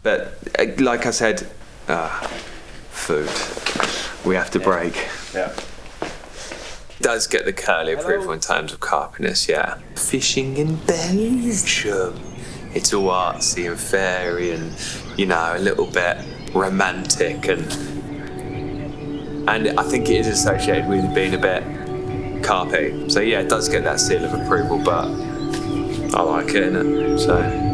But like I said, food. We have to break. Yeah. It does get the curly approval in terms of carpiness, yeah. Fishing in Belgium. It's all artsy and fairy and, you know, a little bit romantic and I think it is associated with being a bit carpy. So yeah, it does get that seal of approval, but I like it, innit? So.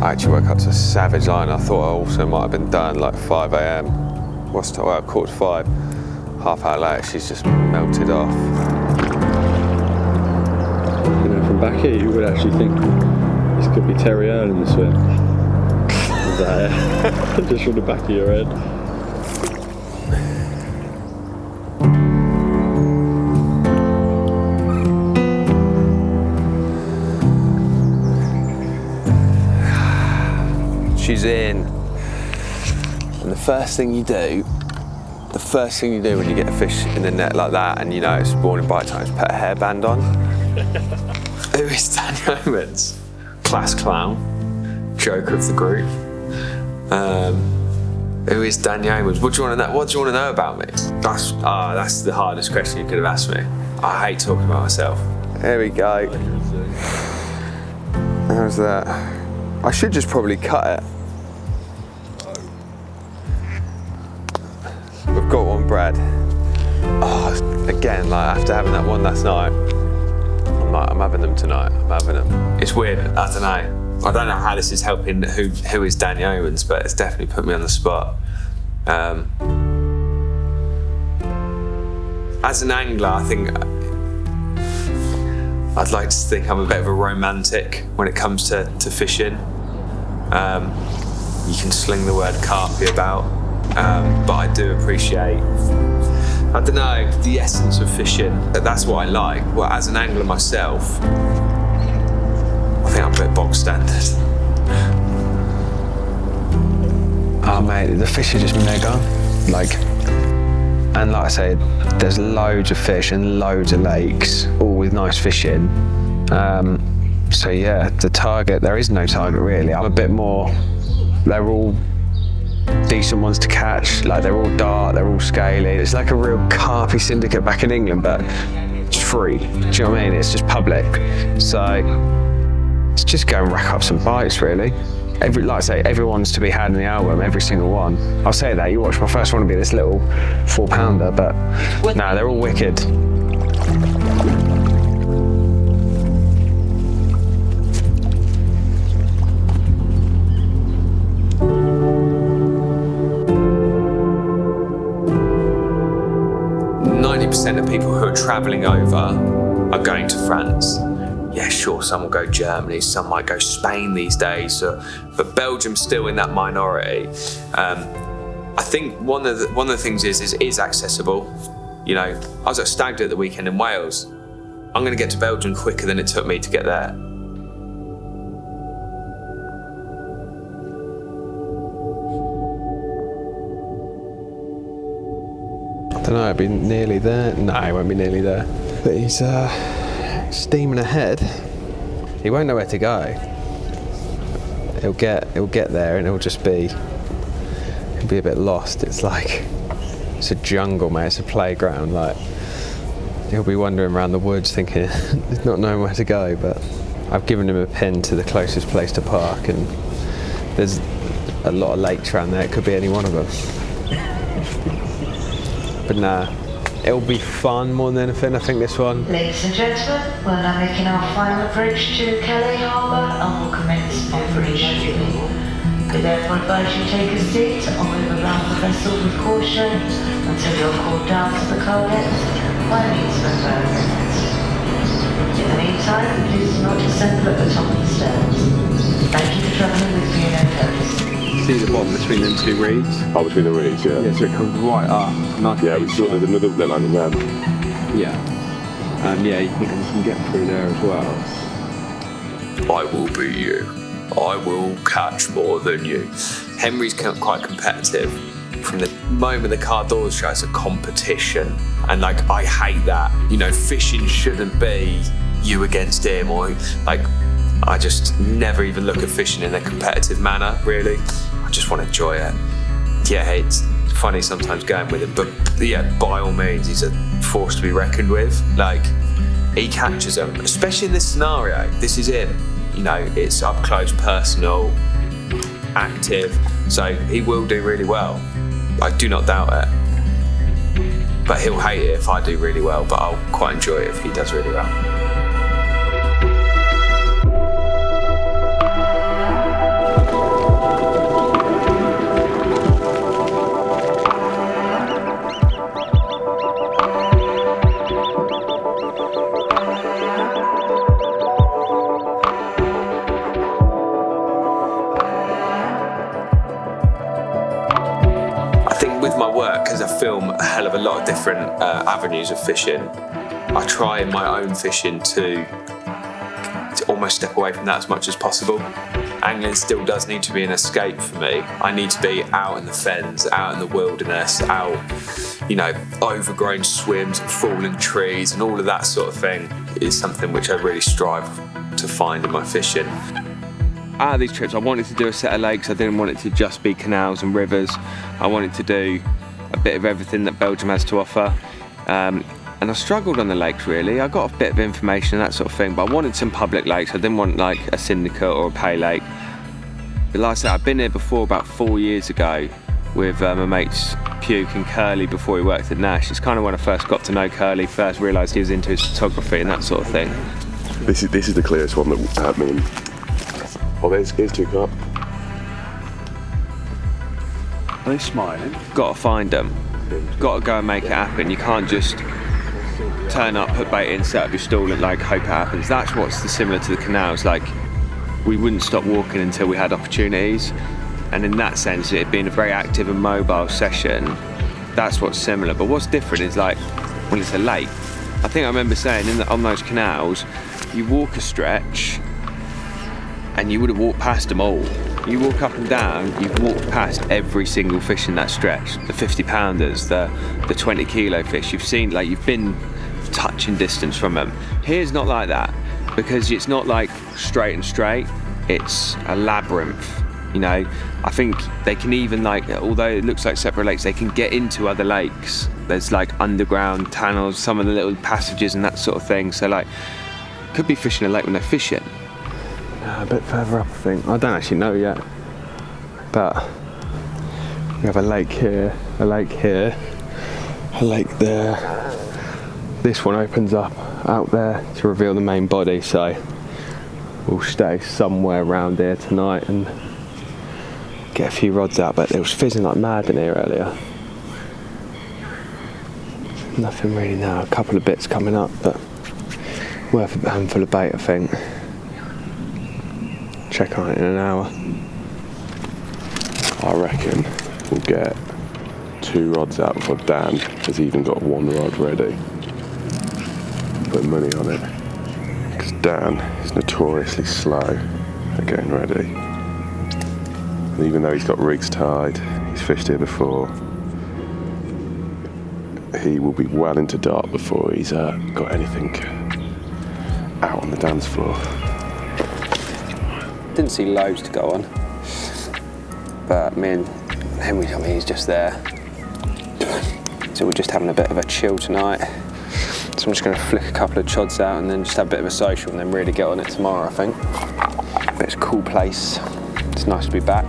I actually woke up to a savage line. I thought I also might have been done like 5 a.m. What's the well, 4:45. Half hour later, she's just melted off. You know, from back here, you would actually think this could be Terry Earl in the swim. Is that it? Just from the back of your head. She's in. And the first thing you do when you get a fish in the net like that and you know it's morning bite time is put a hairband on. Who is Dan Yeomans? Class clown, joker of the group. Who is Dan Yeomans? What do you want to know? What do you want to know about me? That's the hardest question you could have asked me. I hate talking about myself. There we go. How's that? I should just probably cut it. We've got one, Brad. Oh, again, like after having that one last night, I'm having them tonight. I'm having them. It's weird. I don't know. I don't know how this is helping. Who is Dan Yeomans? But it's definitely put me on the spot. As an angler, I think I'd like to think I'm a bit of a romantic when it comes to fishing. You can sling the word carpy about, but I do appreciate, I don't know, the essence of fishing. That's what I like. Well, as an angler myself, I think I'm a bit bog standard. Oh mate, the fish are just mega. And like I said, there's loads of fish and loads of lakes, all with nice fishing. So yeah, the target, there is no target really. I'm a bit more, they're all decent ones to catch, like they're all dark, they're all scaly. It's like a real carpy syndicate back in England, but it's free. Do you know what I mean? It's just public. So it's just go and rack up some bites really. Like I say, everyone's to be had in the album, every single one. I'll say that, you watch my first one will be this little 4-pounder, but no, they're all wicked. Of people who are travelling over are going to France. Yeah, sure, some will go Germany, some might go Spain these days, but Belgium's still in that minority. I think one of the things is it is accessible. You know, I was at Stag Do at the weekend in Wales. I'm going to get to Belgium quicker than it took me to get there. I don't know, it'll be nearly there. No, it won't be nearly there. But he's steaming ahead. He won't know where to go. He'll get there and he'll be a bit lost. It's a jungle, mate. It's a playground. Like he'll be wandering around the woods thinking he's not knowing where to go. But I've given him a pin to the closest place to park, and there's a lot of lakes around there. It could be any one of them. But nah, it'll be fun more than anything, I think, this one. Ladies and gentlemen, we're now making our final approach to Calais Harbour and will commence operation. We therefore advise you take a seat or move around the vessel with caution until you're called down to the coal lift by means of a ferret. In the meantime, please do not descend at the top of the stairs. Thank you for travelling with me and Immerse. see the bottom between them two reeds? Oh, between the reeds, yeah. Yeah, so it comes right up. Nice. Yeah, we saw there's another landing there. Yeah. Yeah, you can get through there as well. I will beat you. I will catch more than you. Henry's quite competitive. From the moment the car doors shut, it's a competition. And like, I hate that. You know, fishing shouldn't be you against him, or like, I just never even look at fishing in a competitive manner, really. I just want to enjoy it. Yeah, it's funny sometimes going with him, but yeah, by all means, he's a force to be reckoned with. Like, he catches them, especially in this scenario. This is him. You know, it's up close, personal, active, so he will do really well. I do not doubt it. But he'll hate it if I do really well, but I'll quite enjoy it if he does really well. Film a hell of a lot of different avenues of fishing. I try in my own fishing to almost step away from that as much as possible. Angling still does need to be an escape for me. I need to be out in the fens, out in the wilderness, out, you know, overgrown swims and fallen trees and all of that sort of thing is something which I really strive to find in my fishing. Out of these trips, I wanted to do a set of lakes. I didn't want it to just be canals and rivers. I wanted to do a bit of everything that Belgium has to offer, and I struggled on the lakes really. I got a bit of information and that sort of thing, but I wanted some public lakes. I didn't want like a syndicate or a pay lake. But like I said, I've been here before about 4 years ago with my mates Puke and Curly before he worked at Nash. It's kind of when I first got to know Curly, first realised he was into his photography and that sort of thing. This is the clearest one that I mean. Oh, here's two carp. Are they smiling? Got to find them. Got to go and make it happen. You can't just turn up, put bait in, set up your stall and like hope it happens. That's what's similar to the canals. Like, we wouldn't stop walking until we had opportunities. And in that sense, it being a very active and mobile session, that's what's similar. But what's different is like, when it's a lake. I think I remember saying on those canals, you walk a stretch and you would have walked past them all. You walk up and down, you've walked past every single fish in that stretch. The 50 pounders, the 20 kilo fish. You've seen, like, you've been touching distance from them. Here's not like that, because it's not like straight and straight, it's a labyrinth. You know, I think they can even, like, although it looks like separate lakes, they can get into other lakes. There's like underground tunnels, some of the little passages and that sort of thing. So like, could be fishing a lake when they're fishing. A bit further up, I think. I don't actually know yet, but we have a lake here, a lake here, a lake there. This one opens up out there to reveal the main body, so we'll stay somewhere around here tonight and get a few rods out. But it was fizzing like mad in here earlier. Nothing really now, a couple of bits coming up, but worth a handful of bait, I think. Check on it in an hour. I reckon we'll get 2 rods out before Dan has even got 1 rod ready. Put money on it. Because Dan is notoriously slow at getting ready. And even though he's got rigs tied, he's fished here before, he will be well into dark before he's got anything out on the dance floor. Didn't see loads to go on, but me and Henry told me he's just there. So we're just having a bit of a chill tonight. So I'm just going to flick a couple of chods out and then just have a bit of a social and then really get on it tomorrow, I think. But it's a cool place. It's nice to be back.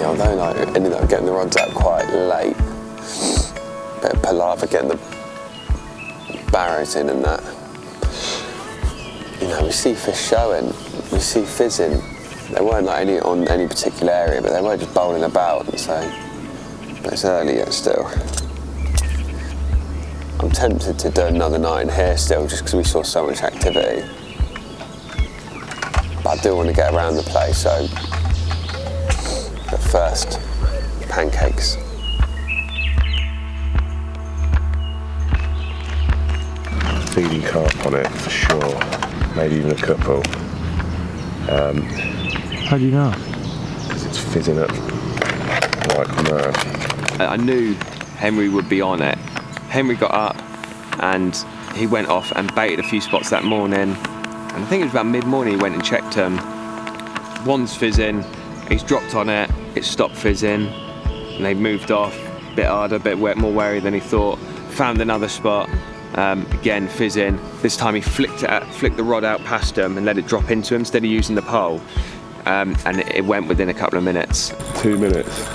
although like ended up getting the rods out quite late, bit of palaver getting the barrows in and that. You know, we see fish showing, we see fizzing. They weren't like on any particular area, but they were just bowling about. And so, but it's early yet still. I'm tempted to do another night in here still, just because we saw so much activity. But I do want to get around the place, so. But first, pancakes. Feeding carp on it for sure. Maybe even a couple. How do you know? Because it's fizzing up like mad. I knew Henry would be on it. Henry got up and he went off and baited a few spots that morning. And I think it was about mid-morning he went and checked them. One's fizzing, he's dropped on it, it stopped fizzing, and they moved off, a bit harder, a bit more wary than he thought. Found another spot, again fizzing. This time he flicked the rod out past him and let it drop into him instead of using the pole. And it went within a couple of minutes. 2 minutes.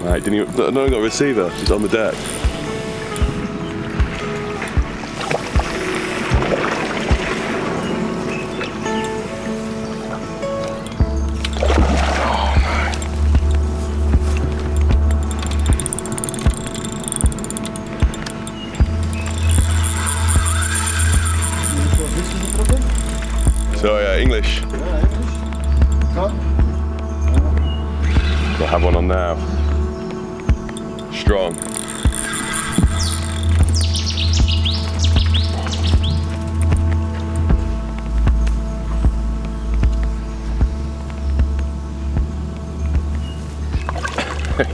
Right, didn't you? No, I got a receiver. It's on the deck. So English. We'll have one on now. Strong.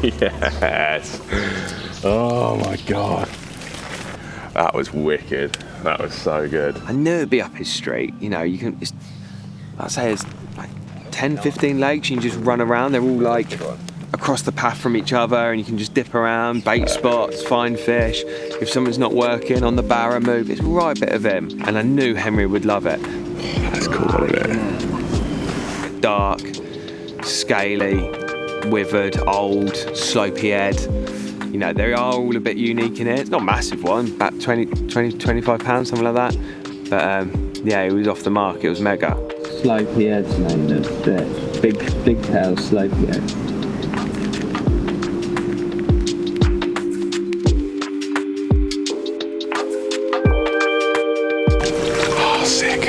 Yes. Oh my god. That was wicked. That was so good. I knew it'd be up his street. You know, you can. I'd say it's like 10, 15 lakes. You can just run around. They're all like across the path from each other, and you can just dip around, bait spots, find fish. If someone's not working on the barra move, it's the right bit of him. And I knew Henry would love it. That's cool, isn't it? Dark, scaly, withered, old, slopey head. You know, they are all a bit unique in it. It's not a massive one, about 20, 25 pounds, something like that. But yeah, it was off the mark, it was mega. Slopey heads, mate. The big tail slopey head. Oh, sick.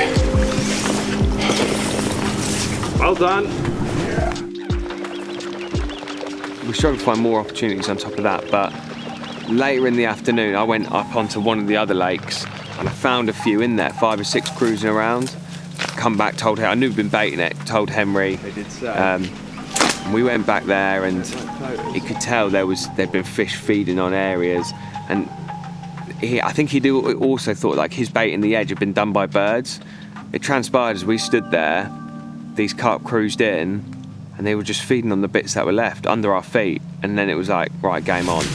Well done. We struggled to find more opportunities on top of that, but later in the afternoon I went up onto one of the other lakes and I found a few in there, 5 or 6 cruising around. Come back, told Henry, I knew we'd been baiting it, told Henry. They did so. We went back there and he could tell there'd been fish feeding on areas, and I think he also thought like his bait in the edge had been done by birds. It transpired as we stood there, these carp cruised in and they were just feeding on the bits that were left under our feet, and then it was like, right, game on.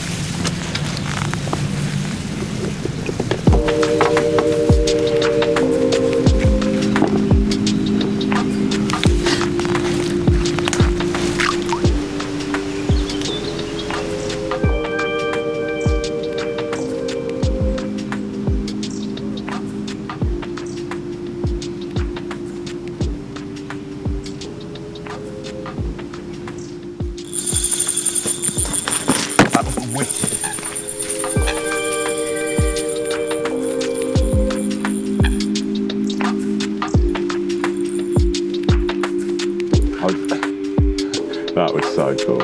That was so cool.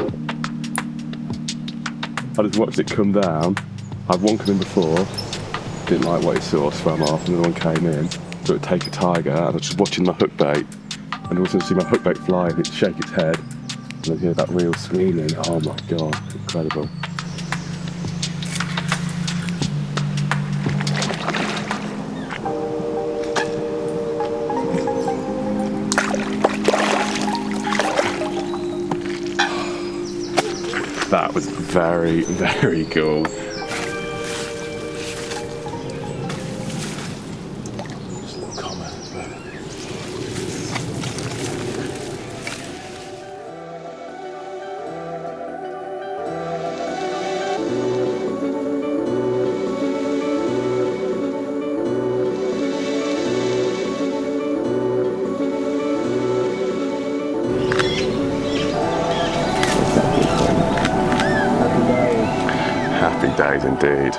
I just watched it come down. I'd one come in before, didn't like what he saw, swam off, and another one came in. So it'd take a tiger, and I was just watching my hook bait, and I was going to see my hook bait fly, and it'd shake its head, and I'd hear that reel screaming. Oh my god, incredible. That was very, very cool. days indeed.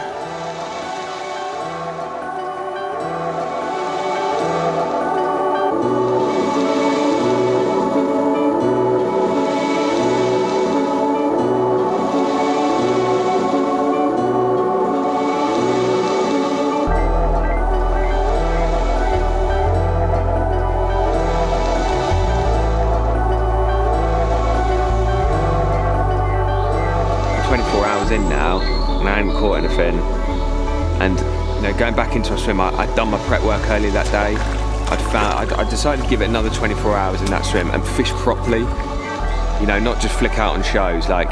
In now, and I hadn't caught anything. And going back into a swim, I'd done my prep work earlier that day. I decided to give it another 24 hours in that swim and fish properly. Not just flick out on shows. Like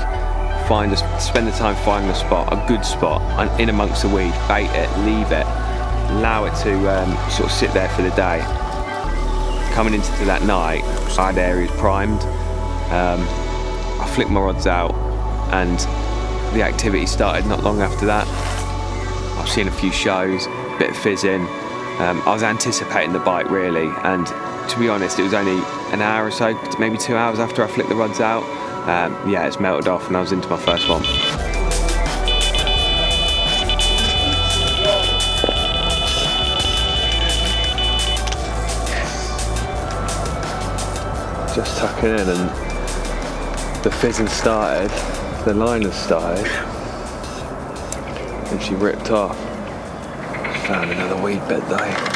spend the time finding a spot, a good spot, in amongst the weed, bait it, leave it, allow it to sort of sit there for the day. Coming into that night, I had areas primed. I flicked my rods out, and the activity started not long after that. I've seen a few shows, a bit of fizzing. I was anticipating the bite really, and to be honest, it was only an hour or so, maybe 2 hours after I flicked the rods out. It's melted off and I was into my first one. Just tucking in and the fizzing started. The line has started and she ripped off. Found another weed bed though.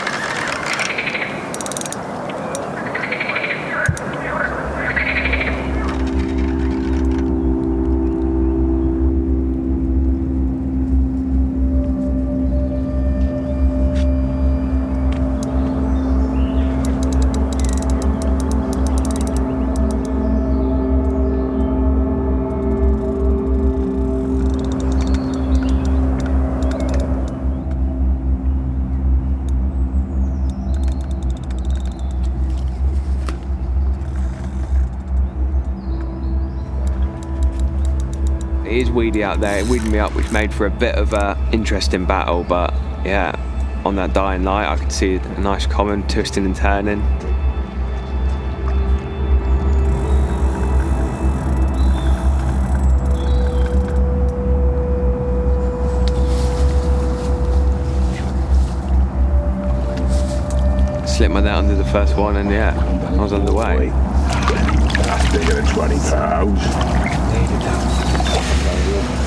It is weedy out there, it weeded me up, which made for a bit of a interesting battle, but yeah, on that dying light I could see a nice common twisting and turning. Slipped my net under the first one and yeah, I was underway. That's bigger than 20 pounds.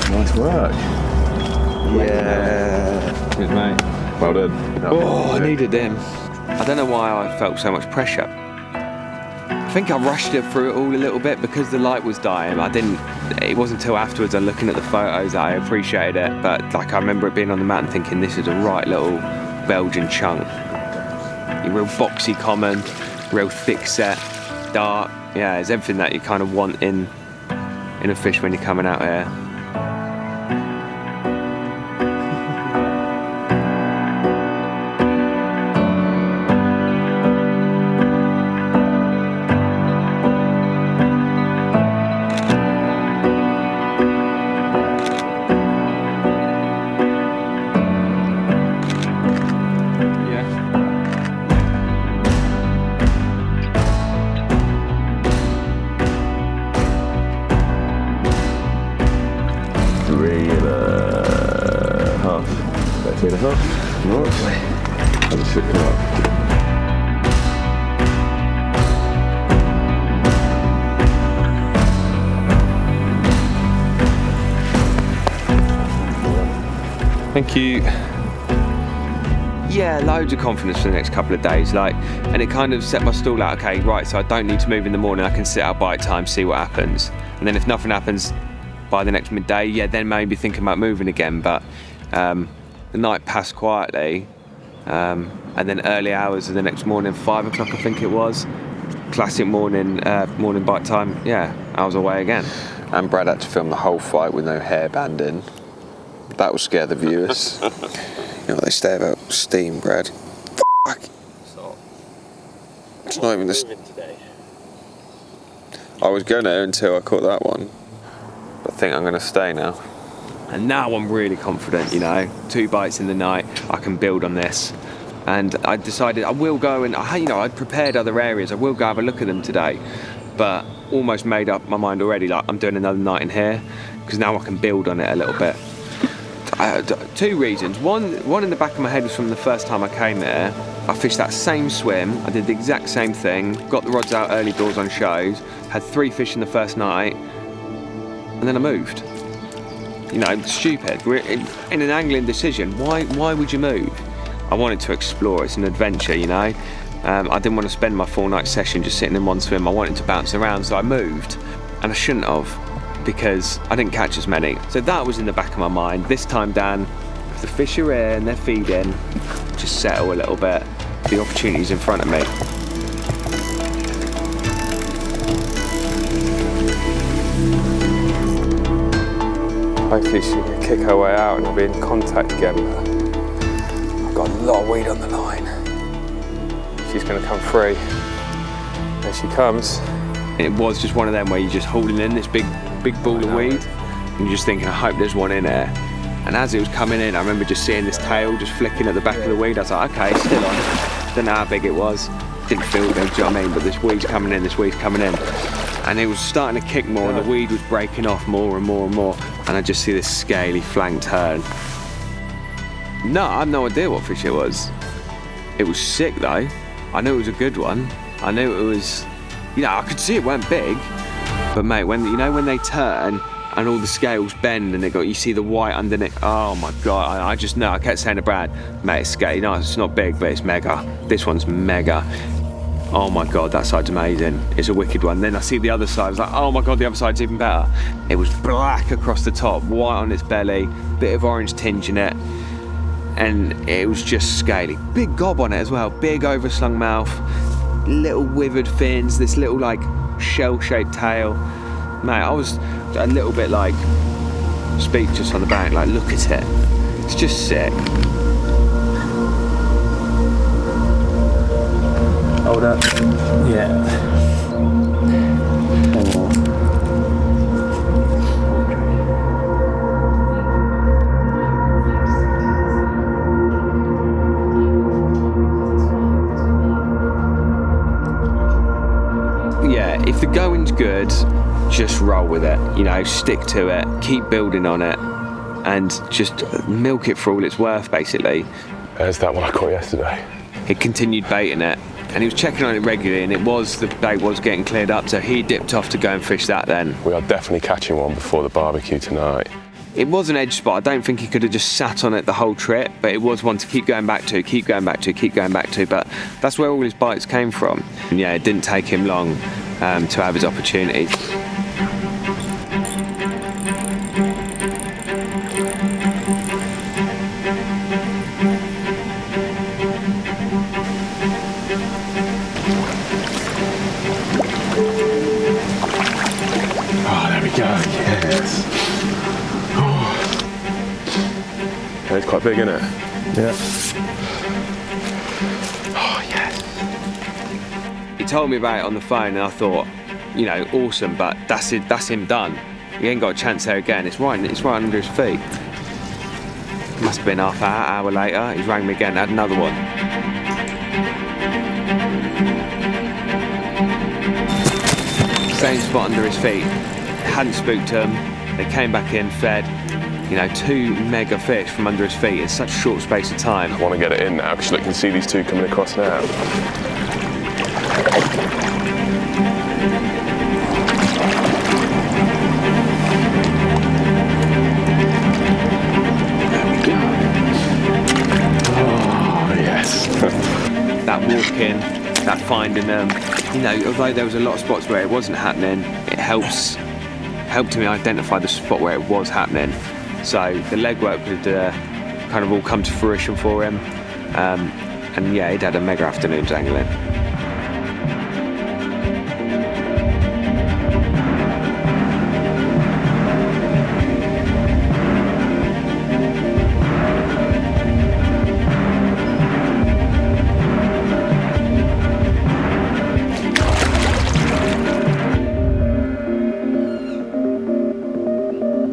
Nice work. Yeah. Cheers, mate. Well done. Oh, I needed him. I don't know why I felt so much pressure. I think I rushed it through it all a little bit because the light was dying. It wasn't until afterwards I'm looking at the photos that I appreciated it, but I remember it being on the mat and thinking this is a right little Belgian chunk. A real boxy common, real thick set, dark. Yeah, it's everything that you kind of want in a fish when you're coming out here. Thank you. Yeah, loads of confidence for the next couple of days, and it kind of set my stall out. Okay, right, so I don't need to move in the morning. I can sit out bite time, see what happens, and then if nothing happens by the next midday, yeah, then maybe thinking about moving again. But the night passed quietly, and then early hours of the next morning, 5 o'clock I think it was, classic morning bite time. Yeah, I was away again. And Brad had to film the whole fight with no hairband in. That will scare the viewers. You know what they say about steam, Brad? Fuck. Stop. It's not even this. I was gonna until I caught that one. But I think I'm gonna stay now. And now I'm really confident, 2 bites in the night, I can build on this. And I decided I will go and, I'd prepared other areas, I will go have a look at them today. But almost made up my mind already, I'm doing another night in here, because now I can build on it a little bit. Two reasons. One in the back of my head was from the first time I came there. I fished that same swim. I did the exact same thing. Got the rods out early doors on shows. Had 3 fish in the first night, and then I moved. You know, stupid. We're in an angling decision. Why would you move? I wanted to explore. It's an adventure, you know. I didn't want to spend my 4-night session just sitting in one swim. I wanted to bounce around, so I moved, and I shouldn't have, because I didn't catch as many. So that was in the back of my mind. This time, Dan, if the fish are here and they're feeding, just settle a little bit. The opportunity's in front of me. Hopefully she can kick her way out and I'll be in contact again. I've got a lot of weed on the line. She's going to come free. There she comes. It was just one of them where you're just holding in this big ball of weed, and you're just thinking, I hope there's one in there. And as it was coming in, I remember just seeing this tail just flicking at the back of the weed. I was like, okay, it's still on. Don't know how big it was. Didn't feel big, do you know what I mean? But this weed's coming in, And it was starting to kick more, and the weed was breaking off more and more and more. And I just see this scaly flank turn. No, I have no idea what fish it was. It was sick though. I knew it was a good one. I knew it was, you know, I could see it weren't big. But mate, when they turn and all the scales bend and you see the white underneath. Oh my God, I just know. I kept saying to Brad, mate, it's scaly. No, it's not big, but it's mega. This one's mega. Oh my God, that side's amazing. It's a wicked one. Then I see the other side. I was like, oh my God, the other side's even better. It was black across the top, white on its belly, bit of orange tinge in it. And it was just scaly. Big gob on it as well. Big overslung mouth, little withered fins, this little like shell-shaped tail. Mate, I was a little bit like speechless on the bank, like look at it. It's just sick. Hold up. Yeah. Yeah, if the going's good, just roll with it, you know, stick to it, keep building on it, and just milk it for all it's worth, basically. There's that one I caught yesterday. He continued baiting it, and he was checking on it regularly, and the bait was getting cleared up, so he dipped off to go and fish that then. We are definitely catching one before the barbecue tonight. It was an edge spot. I don't think he could have just sat on it the whole trip, but it was one to keep going back to, but that's where all his bites came from. And yeah, it didn't take him long to have his opportunities. Oh, there we go, yes. Yeah, it's quite big, isn't it? Yeah. Oh, yes. He told me about it on the phone, and I thought, you know, awesome, but that's it, that's him done. He ain't got a chance there again. It's right under his feet. Must have been half hour later. He's rang me again, had another one. Same spot under his feet. Hadn't spooked him. They came back in, fed. You know, 2 mega fish from under his feet in such a short space of time. I want to get it in now because you can see these 2 coming across now. There we go. Oh, yes. That walk in, that finding them. You know, although there was a lot of spots where it wasn't happening, it helped me identify the spot where it was happening. So the legwork would kind of all come to fruition for him. And yeah, he'd had a mega afternoon's angling.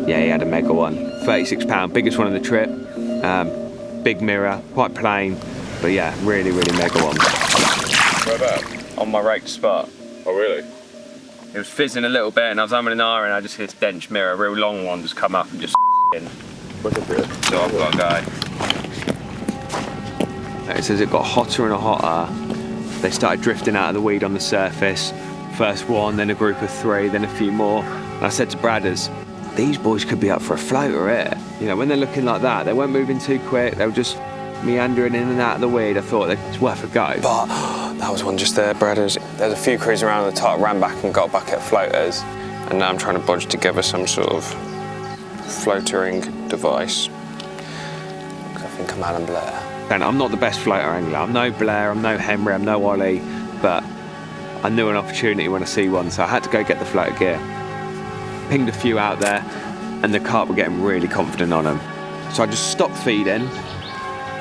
Yeah, he had a mega one. 36 pound, biggest one of the trip. Big mirror, quite plain, but yeah, really, really mega one. Where about? On my raked spot. Oh, really? It was fizzing a little bit, and I was umming and ahhing, and I just hit this dench mirror, a real long one just come up and just in. So I've got to go. It says it got hotter and hotter. They started drifting out of the weed on the surface. First one, then a group of 3, then a few more. And I said to Bradders, these boys could be up for a floater here. You know, when they're looking like that, they weren't moving too quick. They were just meandering in and out of the weed. I thought it's worth a go. But that was one just there, Bradders. There's a few crews around the top, ran back and got back at floaters. And now I'm trying to bodge together some sort of floatering device. Because I think I'm Alan Blair. And I'm not the best floater angler. I'm no Blair, I'm no Henry, I'm no Ollie, but I knew an opportunity when I see one, so I had to go get the floater gear. Pinged a few out there, and the carp were getting really confident on them. So I just stopped feeding,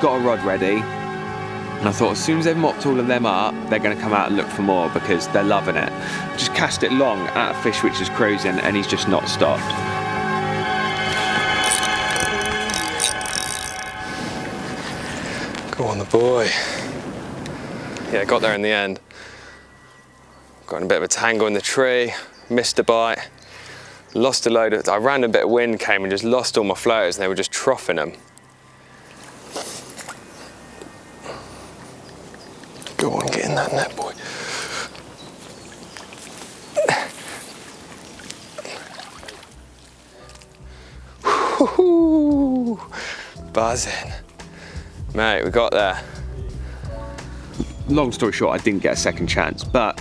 got a rod ready, and I thought as soon as they've mopped all of them up, they're going to come out and look for more because they're loving it. Just cast it long at a fish which is cruising, and he's just not stopped. Go on the boy. Yeah, got there in the end. Got in a bit of a tangle in the tree, missed a bite, lost a load of, I ran a bit of wind came and just lost all my floaters and they were just troughing them. Go on, get in that net, boy. Woo-hoo. Buzzing. Mate, we got there. Long story short, I didn't get a second chance, but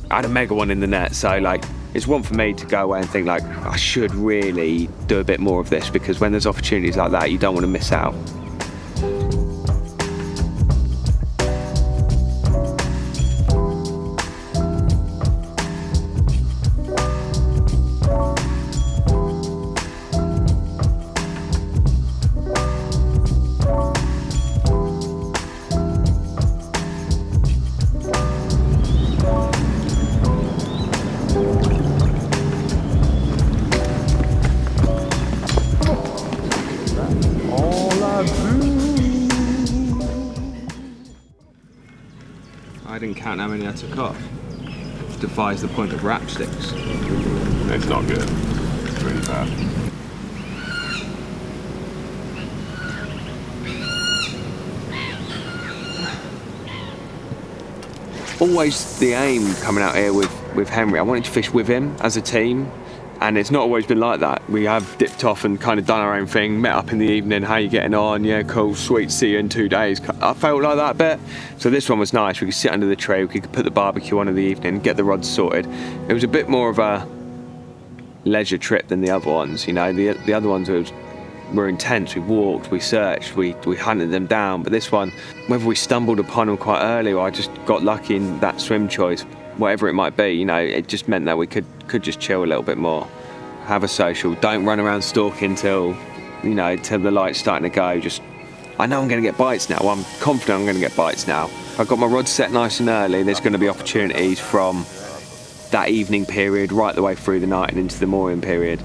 I had a mega one in the net, so like, it's one for me to go away and think like, I should really do a bit more of this because when there's opportunities like that, you don't want to miss out. I didn't count how many I took off. Defies the point of wrap sticks. It's not good. It's really bad. Always the aim coming out here with Henry, I wanted to fish with him as a team, and it's not always been like that. We have dipped off and kind of done our own thing, met up in the evening, how you getting on? Yeah, cool, sweet, see you in 2 days. I felt like that a bit. So this one was nice. We could sit under the tree, we could put the barbecue on in the evening, get the rods sorted. It was a bit more of a leisure trip than the other ones, you know. The other ones were intense. We walked, we searched, we hunted them down. But this one, whether we stumbled upon them quite early or I just got lucky in that swim choice, whatever it might be, you know, it just meant that we could just chill a little bit more, have a social, don't run around stalking till the light's starting to go. Just, I know I'm going to get bites now. I'm confident I'm going to get bites now. I've got my rod set nice and early. There's going to be opportunities from that evening period right the way through the night and into the morning period.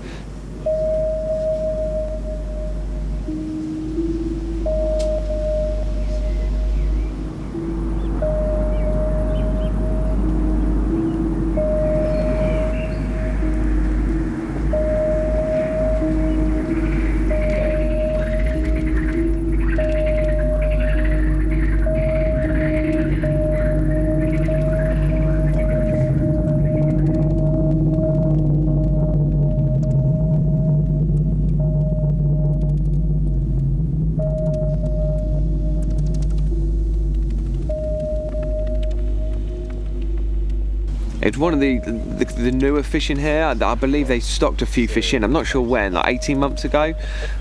It's one of the newer fish in here. I believe they stocked a few fish in. I'm not sure when, like 18 months ago.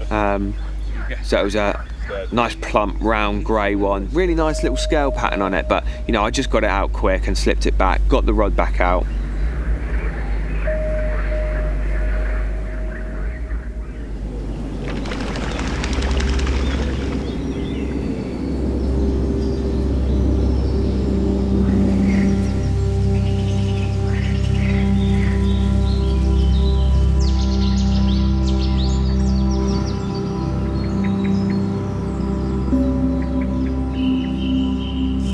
So it was a nice plump, round, grey one. Really nice little scale pattern on it. But, you know, I just got it out quick and slipped it back, got the rod back out.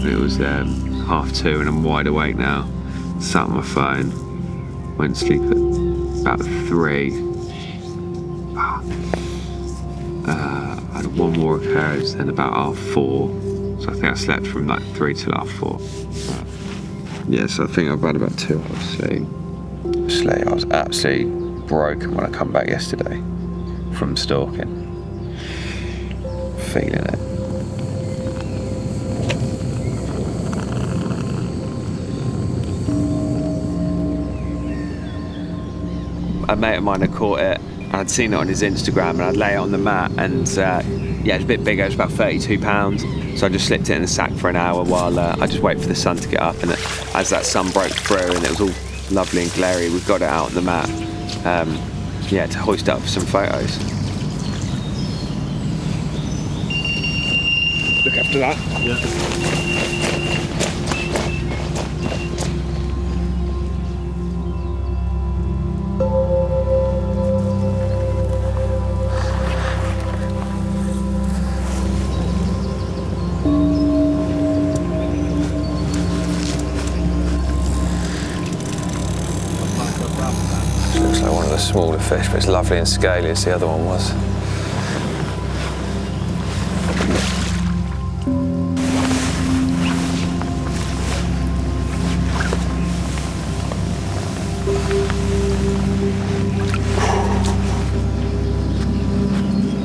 It was 2:30 and I'm wide awake now. Sat on my phone, went to sleep at about 3. I had one more occurrence, then about 4:30. So I think I slept from like 3 till 4:30. Yeah, so I think I've had about 2 hours sleep. I was absolutely broken when I come back yesterday from stalking. Feeling it. A mate of mine had caught it, and I'd seen it on his Instagram, and I'd lay it on the mat, and yeah, it was a bit bigger, it was about 32 pounds, so I just slipped it in the sack for an hour while I just waited for the sun to get up, and as that sun broke through and it was all lovely and glary, we got it out on the mat, yeah, to hoist up for some photos. Look after that. Yeah. Looks like one of the smaller fish, but it's lovely and scaly as the other one was.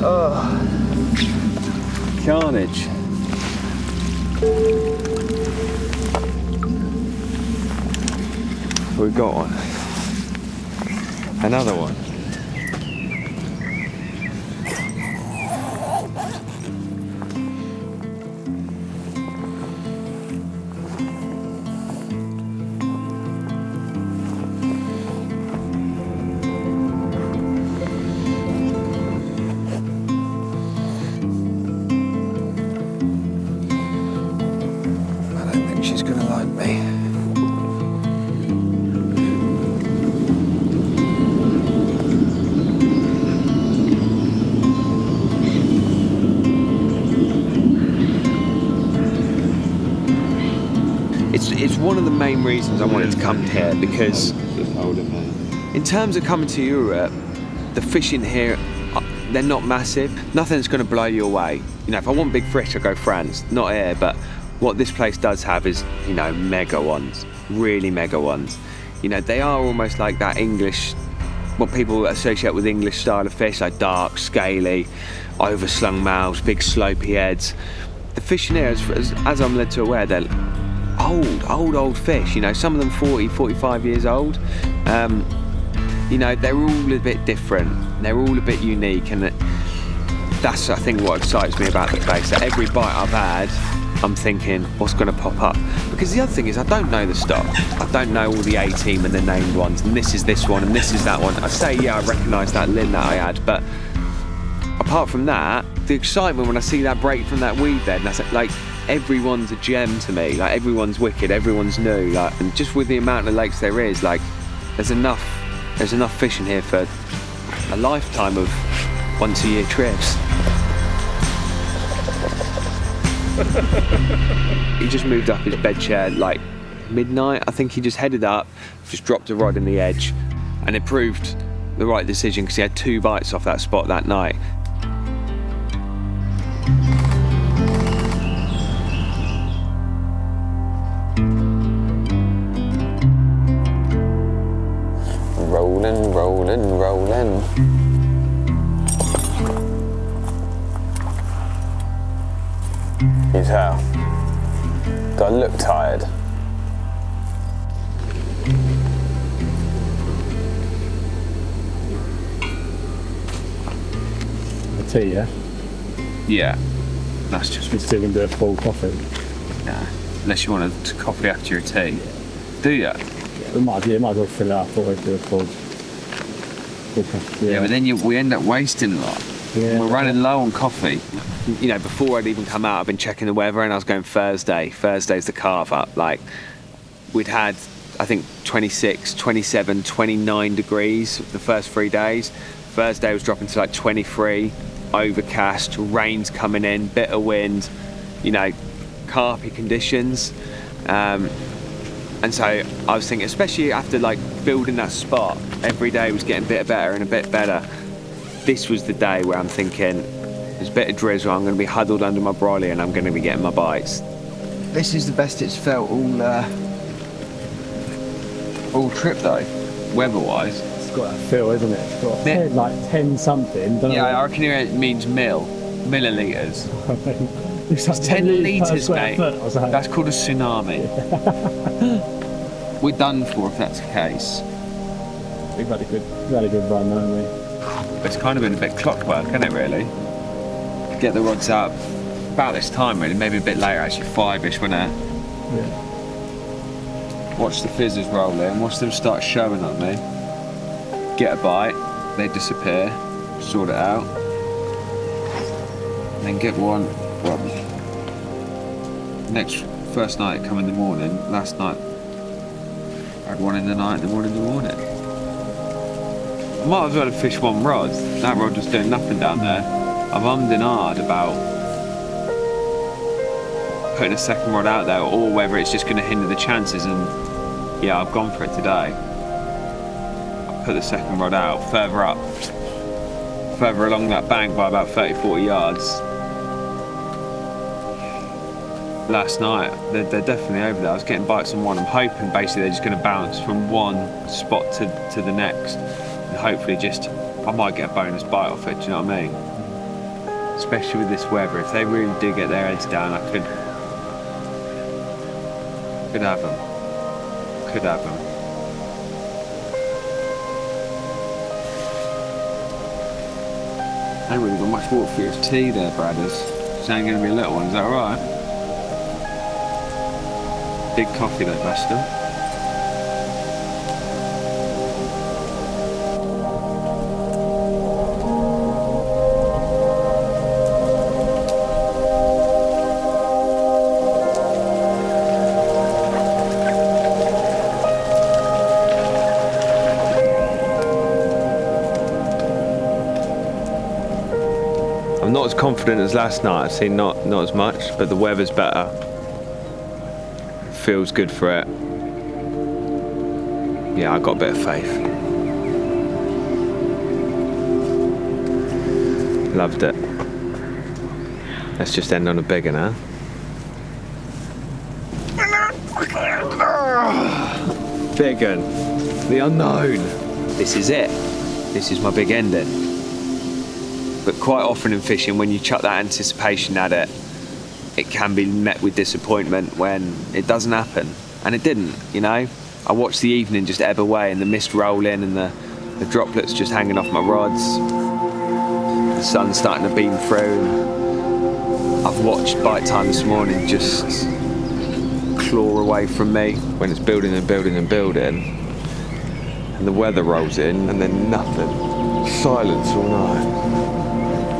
Oh, carnage. We've got one. Another one. I don't think she's gonna like me. It's one of the main reasons I wanted to come here, because in terms of coming to Europe, the fishing here, they're not massive. Nothing's going to blow you away. You know, if I want big fish, I go France, not here. But what this place does have is, you know, mega ones, really mega ones. You know, they are almost like that English, what people associate with English style of fish, like dark, scaly, overslung mouths, big slopey heads. The fishing here, as I'm led to aware, they're old fish, you know, some of them 40, 45 years old. You know, they're all a bit different, they're all a bit unique, and that's, I think, what excites me about the place, that every bite I've had, I'm thinking, what's going to pop up? Because the other thing is, I don't know the stock, I don't know all the A-team and the named ones, and this is this one, and this is that one. I say, yeah, I recognise that Lynn that I had, but apart from that, the excitement when I see that break from that weed bed, and that's like, everyone's a gem to me, like everyone's wicked, everyone's new, like, and just with the amount of lakes there is, like, there's enough fishing here for a lifetime of once-a-year trips. He just moved up his bed chair like midnight. I think he just headed up, just dropped a rod in the edge, and it proved the right decision because he had 2 bites off that spot that night. Rolling. You tell. Do I look tired? A tea, yeah? Yeah. That's just... You're still going to do a full coffee? Nah. Unless you want a coffee after your tea. Do you? Yeah, we might as well fill it up or do a full. Yeah, but then we end up wasting a lot. Yeah. We're running low on coffee. You know, before I'd even come out, I've been checking the weather, and I was going Thursday. Thursday's the carve up. Like, we'd had, I think, 26, 27, 29 degrees the first 3 days. Thursday was dropping to like 23, overcast, rain's coming in, bit of wind, you know, carpy conditions. And so I was thinking, especially after like building that spot, every day was getting a bit better and a bit better. This was the day where I'm thinking, There's a bit of drizzle, I'm going to be huddled under my brolly and I'm going to be getting my bites. This is the best it's felt all trip though, weather-wise. It's got that feel, isn't it? It's got like 10 something. Don't know I reckon it means millilitres. It's like 10 litres, square mate. foot or something. That's called a tsunami. We're done for if that's the case. We've had a good run, haven't we? It's kind of been a bit clockwork, hasn't it, really? Get the rods up about this time, really, maybe a bit later, actually, 5-ish, wasn't it? Yeah. Watch the fizzers roll in, watch them start showing on me. Get a bite, they disappear, sort it out. And then get one, well, first night come in the morning, last night I had one in the night and then one in the morning. I might as well have fished one rod. That rod was doing nothing down there. I've ummed and ahed about putting a second rod out there or whether it's just going to hinder the chances, and yeah, I've gone for it today. I put the second rod out further along that bank by about 30-40 yards. Last night, they're definitely over there. I was getting bites on one. I'm hoping basically they're just going to bounce from one spot to the next. And hopefully I might get a bonus bite off it, do you know what I mean? Especially with this weather, if they really do get their heads down, I could have them. Could have them. I ain't really got much water for your tea there, Bradders. It's only going to be a little one, is that alright? Big coffee though, bless them. I'm not as confident as last night. I've seen not as much, but the weather's better. Feels good for it. Yeah, I got a bit of faith. Loved it. Let's just end on a big one, huh? Big one. The unknown. This is it. This is my big ending. But quite often in fishing, when you chuck that anticipation at it, it can be met with disappointment when it doesn't happen. And it didn't, you know? I watched the evening just ebb away and the mist roll in and the droplets just hanging off my rods. The sun's starting to beam through. I've watched bite time this morning just claw away from me when it's building and building and building. And the weather rolls in and then nothing. Silence all night.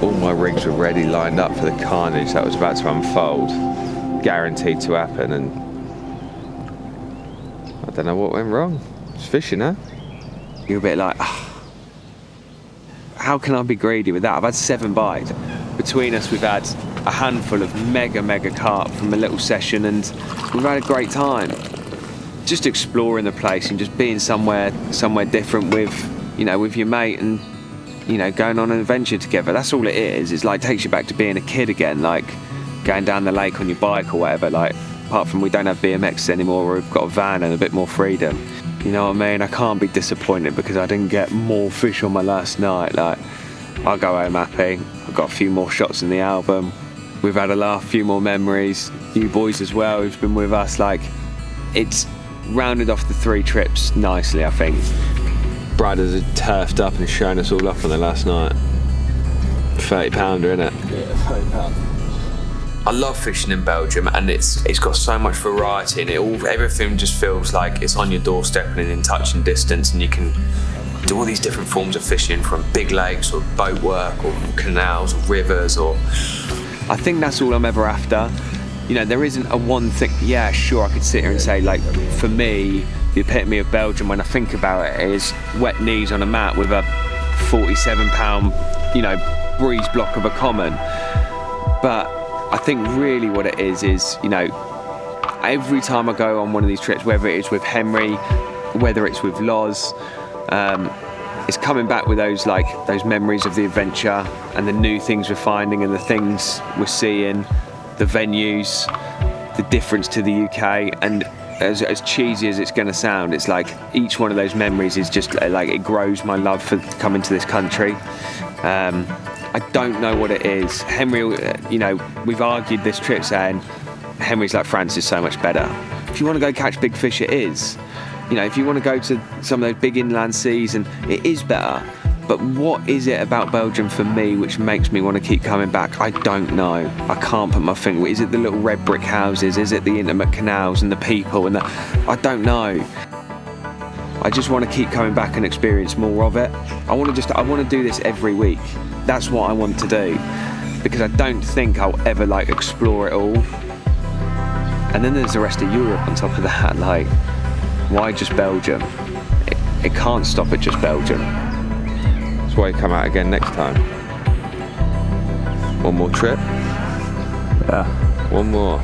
All my rigs were ready, lined up for the carnage that was about to unfold, guaranteed to happen, and I don't know what went wrong. It's fishing, huh? You're a bit like, how can I be greedy with that? I've had 7 bites. Between us, we've had a handful of mega carp from a little session, and we've had a great time. Just exploring the place and just being somewhere different with your mate and, going on an adventure together. That's all it is. It's like takes you back to being a kid again, like going down the lake on your bike or whatever. Like, apart from we don't have BMXs anymore, we've got a van and a bit more freedom. You know what I mean? I can't be disappointed because I didn't get more fish on my last night. Like, I'll go home happy. I've got a few more shots in the album. We've had a laugh, a few more memories. You boys as well who've been with us. Like, it's rounded off the 3 trips nicely, I think. Brothers had turfed up and shown us all up on the last night. 30 pounder, innit? Yeah, 30 pounds. I love fishing in Belgium, and it's got so much variety, and everything just feels like it's on your doorstep and in touch and distance, and you can do all these different forms of fishing, from big lakes or boat work or canals or rivers. Or I think that's all I'm ever after. There isn't a one thing. Yeah, sure, I could sit here and say, like, for me, the epitome of Belgium when I think about it is wet knees on a mat with a 47-pound, breeze block of a common. But I think really what it is, every time I go on one of these trips, whether it's with Henry, whether it's with Loz, it's coming back with those memories of the adventure and the new things we're finding and the things we're seeing, the venues, the difference to the UK. And as cheesy as it's going to sound, it's like each one of those memories is just like, it grows my love for coming to this country. I don't know what it is. Henry, you know, we've argued this trip saying Henry's like, France is so much better. If you want to go catch big fish, it is. You know, if you want to go to some of those big inland seas, and it is better. But what is it about Belgium for me which makes me want to keep coming back? I don't know. I can't put my finger. Is it the little red brick houses? Is it the intimate canals and the people? And I don't know. I just want to keep coming back and experience more of it. I want to do this every week. That's what I want to do, because I don't think I'll ever like explore it all. And then there's the rest of Europe on top of that. Like, why just Belgium? It can't stop at just Belgium. That's why you come out again next time. One more trip? Yeah. One more.